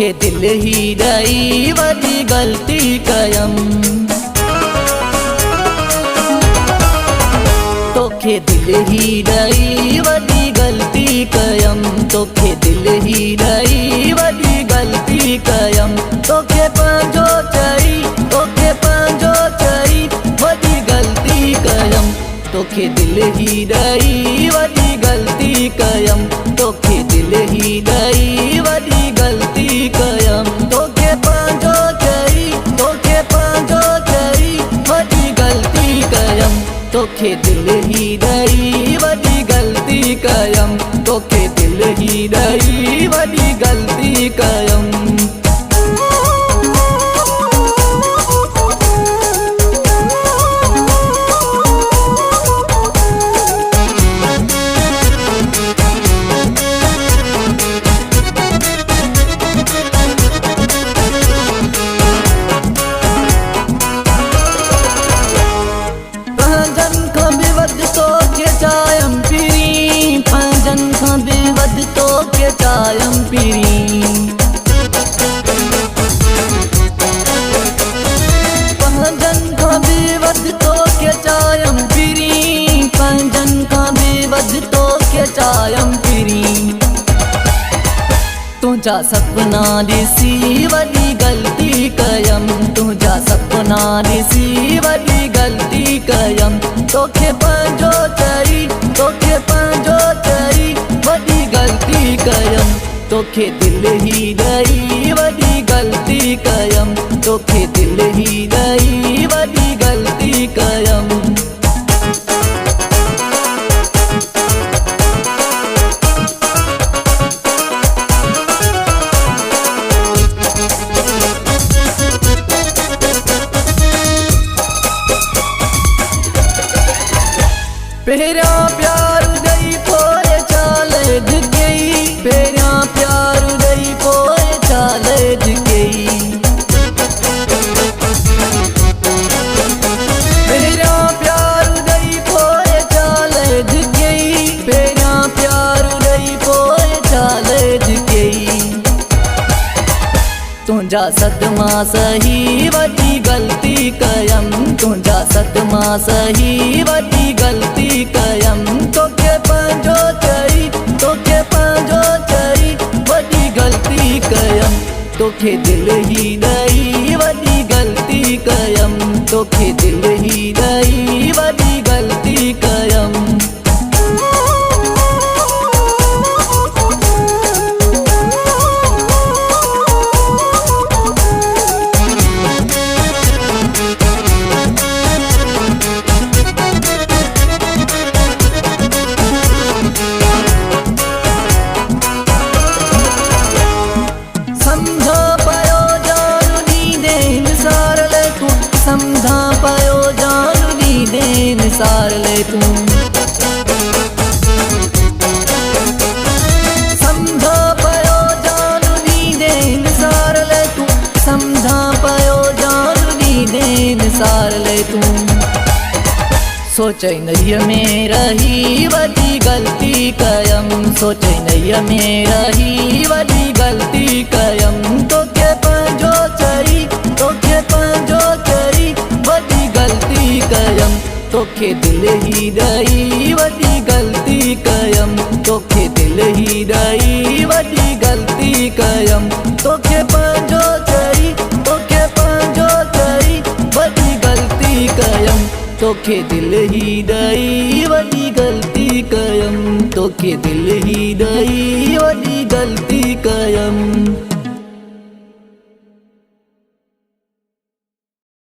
तोखे दिल ही ॾई वॾी ग़लती कयमि। तोखे दिल ही ॾई वॾी ग़लती कयमि। तोखे दिल ही ॾई वॾी ग़लती कयमि। तोखे पंहिंजो चई, तोखे पंहिंजो चई वॾी ग़लती कयमि। तोखे दिल ही ॾई वॾी ग़लती कयमि। तोखे दिल ही ॾई वॾी ग़लती कयमि। तोखे पंहिंजो चई, तोखे पंहिंजो चई वॾी ग़लती कयमि। तोखे दिल ही ॾई वॾी ग़लती कयमि। तोखे दिल ही ॾई वॾी ग़लती कयमि। पंहिंजनि खां बि वधि तोखे चाहियमि पीरी। पंहिंजनि खां बि वधि तोखे चाहियमि पीरी। पंहिंजनि खां बि वधि तोखे चाहियमि पीरी। तुंहिंजा सपना ॾिसी वॾी ग़लती कयमि। तुंहिंजा सपना ॾिसी वॾी ग़लती कयमि। तोखे पंहिंजो चई, तोखे पंहिंजो चई वॾी ग़लती कयमि। तोखे दिल ही ॾई वॾी ग़लती कयमि। तोखे दिल ही ॾई वॾी ग़लती कयमि। पहिरियां प्यार ॾई पोइ चाल ढिघई। पहिरियां प्यार ॾई पोइ चाल ढिघई। पहिरियां प्यार ॾई पोइ चाल ढिघई। पहिरियां प्यार ॾई पोइ चाल ढिघई। तुंहिंजा सदमा सही वॾी ग़लती कयमि। तुंहिंजा सदमा सही वॾी ग़लती कयमि। तोखे पंहिंजो चई, तोखे पंहिंजो चई वॾी ग़लती कयमि। तोखे दिल ही ॾई वॾी ग़लती कयमि। तोखे दिल ही ॾई वॾी ग़लती कयमि। समझा पायो जान ॾींदे निसार ले तूं। समझा पायो जान ॾींदे निसार ले तूं। समझा पायो जान ॾींदे निसार ले तूं। सोचई नईअ में रही वॾी ग़लती कयमि। सोचई नईअ में रही वॾी ग़लती कयमि। तोखे पंहिंजो चई, तोखे पंहिंजो चई वॾी ग़लती कयमि। तोखे दिल ही ॾई वॾी ग़लती कयमि। तोखे दिल ही ॾई वॾी ग़लती कयमि। तोखे पंहिंजो चई, तोखे पंहिंजो चई वॾी ग़लती कयमि। तोखे दिल ही ॾई वॾी ग़लती कयमि। तोखे दिल ही ॾई